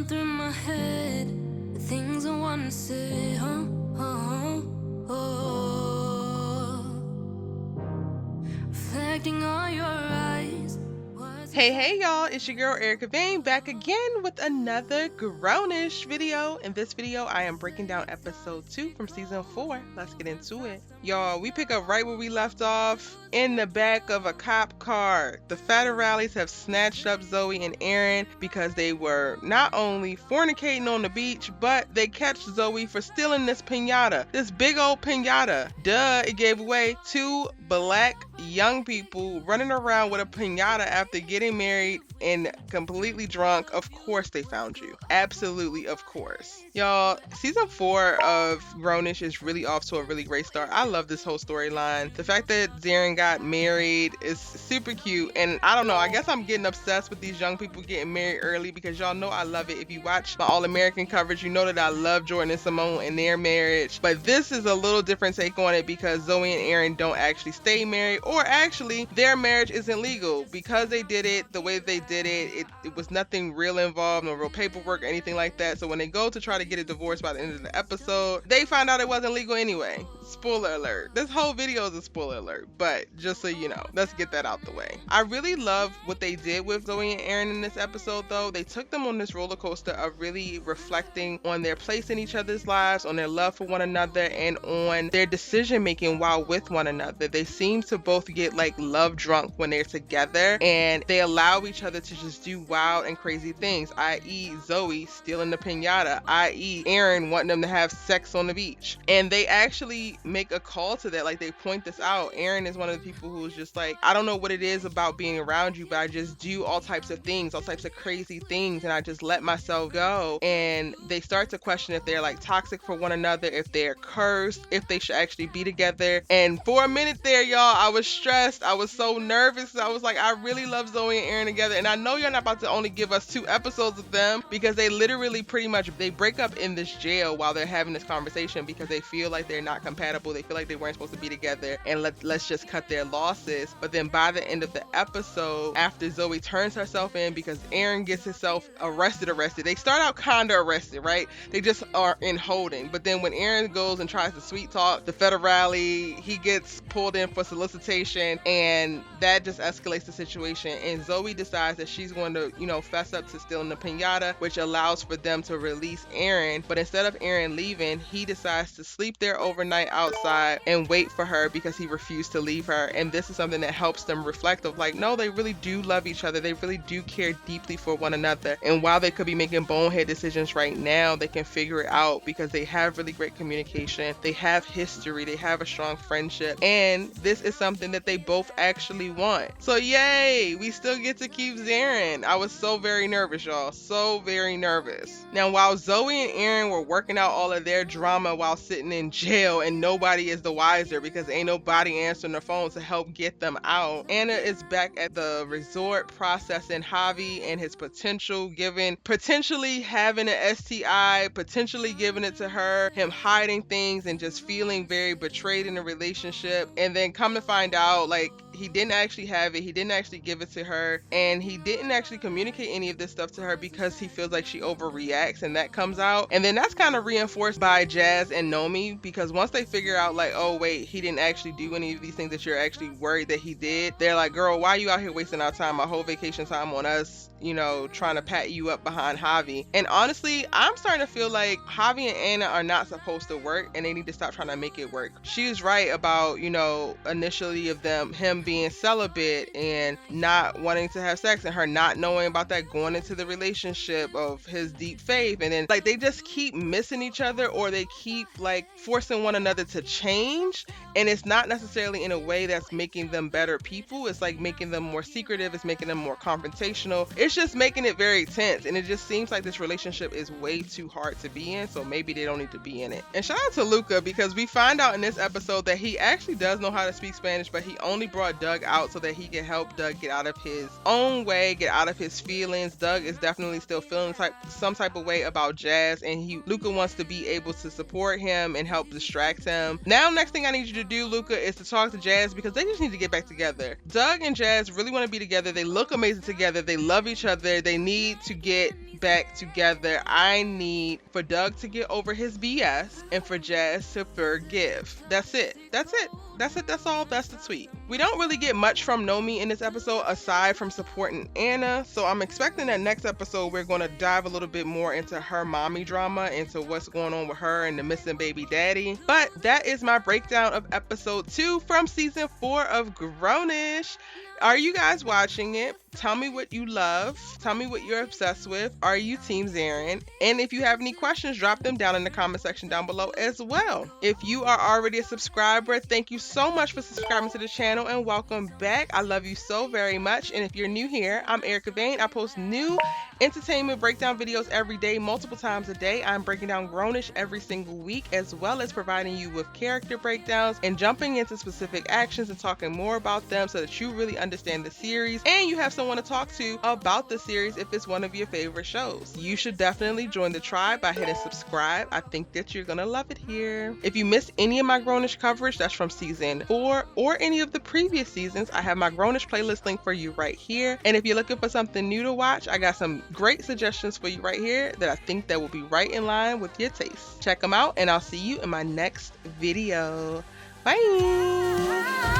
through my head the things I want to say. Reflecting on your eyes. Hey y'all, it's your girl Erica Vane back again with another Grownish video. In this video, I am breaking down episode 2 from season 4. Let's get into it. Y'all, we pick up right where we left off in the back of a cop car. The federales have snatched up Zoe and Aaron because they were not only fornicating on the beach, but they catch Zoe for stealing this piñata, this big old piñata. Duh, it gave away. 2 black young people running around with a piñata after getting married and completely drunk. Of course they found you. Absolutely, of course. Y'all, season 4 of Grownish is really off to a really great start. I love this whole storyline. The fact that Aaron got married is super cute, and I don't know, I guess I'm getting obsessed with these young people getting married early because y'all know I love it. If you watch my All-American coverage, you know that I love Jordan and Simone and their marriage, but this is a little different take on it because Zoe and Aaron don't actually stay married, or actually their marriage isn't legal because they did it the way they did it. It was nothing real involved, no real paperwork or anything like that. So when they go to try to get a divorce by the end of the episode, they find out it wasn't legal anyway. Spoiler alert. This whole video is a spoiler alert, but just so you know, let's get that out the way. I really love what they did with Zoe and Aaron in this episode though. They took them on this roller coaster of really reflecting on their place in each other's lives, on their love for one another, and on their decision making while with one another. They seem to both get like love drunk when they're together, and they allow each other to just do wild and crazy things, i.e. Zoe stealing the piñata, i.e. Aaron wanting them to have sex on the beach. And they actually make a call to that, like they point this out. Aaron is one of the people who's just like, I don't know what it is about being around you, but I just do all types of things, all types of crazy things, and I just let myself go. And they start to question if they're like toxic for one another, if they're cursed, if they should actually be together. And for a minute there, y'all, I was stressed. I was so nervous. I was like, I really love Zoe and Aaron together. And I know you're not about to only give us 2 episodes of them, because they literally pretty much, they break up in this jail while they're having this conversation because they feel like they're not compatible. They feel like they weren't supposed to be together, and let's just cut their losses. But then by the end of the episode, after Zoe turns herself in because Aaron gets himself arrested, they start out kinda arrested, right? They just are in holding. But then when Aaron goes and tries to sweet talk the federale, he gets pulled in for solicitation, and that just escalates the situation. And Zoe decides that she's going to, fess up to stealing the piñata, which allows for them to release Aaron. But instead of Aaron leaving, he decides to sleep there overnight outside and wait for her because he refused to leave her. And this is something that helps them reflect of like, no, they really do love each other. They really do care deeply for one another. And while they could be making bonehead decisions right now, they can figure it out because they have really great communication. They have history. They have a strong friendship. And this is something that they both actually want. So yay, we still get to keep Aaron. I was so very nervous, y'all. So very nervous. Now, while Zoe and Aaron were working out all of their drama while sitting in jail, and nobody is the wiser because ain't nobody answering the phone to help get them out, Anna is back at the resort processing Javi and his potentially having an STI, potentially giving it to her, him hiding things and just feeling very betrayed in the relationship. And then come to find out, like, he didn't actually have it, he didn't actually give it to her, and he didn't actually communicate any of this stuff to her because he feels like she overreacts, and that comes out. And then that's kind of reinforced by Jazz and Nomi, because once they figure out like, oh wait, he didn't actually do any of these things that you're actually worried that he did, they're like, girl, why are you out here wasting our time, our whole vacation time on us, trying to pat you up behind Javi? And honestly, I'm starting to feel like Javi and Anna are not supposed to work, and they need to stop trying to make it work. She was right about, initially of him being celibate and not wanting to have sex, and her not knowing about that going into the relationship of his deep faith. And then like they just keep missing each other, or they keep like forcing one another to change, and it's not necessarily in a way that's making them better people. It's like making them more secretive, it's making them more confrontational, it's just making it very tense. And it just seems like this relationship is way too hard to be in, so maybe they don't need to be in it. And shout out to Luca, because we find out in this episode that he actually does know how to speak Spanish, but he only brought Doug out so that he can help Doug get out of his own way, get out of his feelings. Doug is definitely still feeling some type of way about Jazz, and Luca wants to be able to support him and help distract him. Now, next thing I need you to do, Luca, is to talk to Jazz because they just need to get back together. Doug and Jazz really want to be together. They look amazing together. They love each other. They need to get back together. I need for Doug to get over his BS and for Jazz to forgive. That's it. That's it. That's it. That's all. That's the tweet. We don't really get much from Nomi in this episode aside from supporting Anna. So I'm expecting that next episode we're going to dive a little bit more into her mommy drama, into what's going on with her and the missing baby daddy. But that is my breakdown of episode 2 from season 4 of Grownish. Are you guys watching it? Tell me what you love. Tell me what you're obsessed with. Are you Team Aaron? And if you have any questions, drop them down in the comment section down below as well. If you are already a subscriber, thank you so much for subscribing to the channel and welcome back. I love you so very much. And if you're new here, I'm Erica Vane. I post new entertainment breakdown videos every day, multiple times a day. I'm breaking down Grownish every single week, as well as providing you with character breakdowns and jumping into specific actions and talking more about them so that you really understand the series and you have someone to talk to about the series if it's one of your favorite shows. You should definitely join the tribe by hitting subscribe. I think that you're gonna love it here. If you missed any of my Grownish coverage, that's from season 4 or any of the previous seasons, I have my Grownish playlist link for you right here. And if you're looking for something new to watch, I got some great suggestions for you right here that I think that will be right in line with your taste. Check them out and I'll see you in my next video. Bye.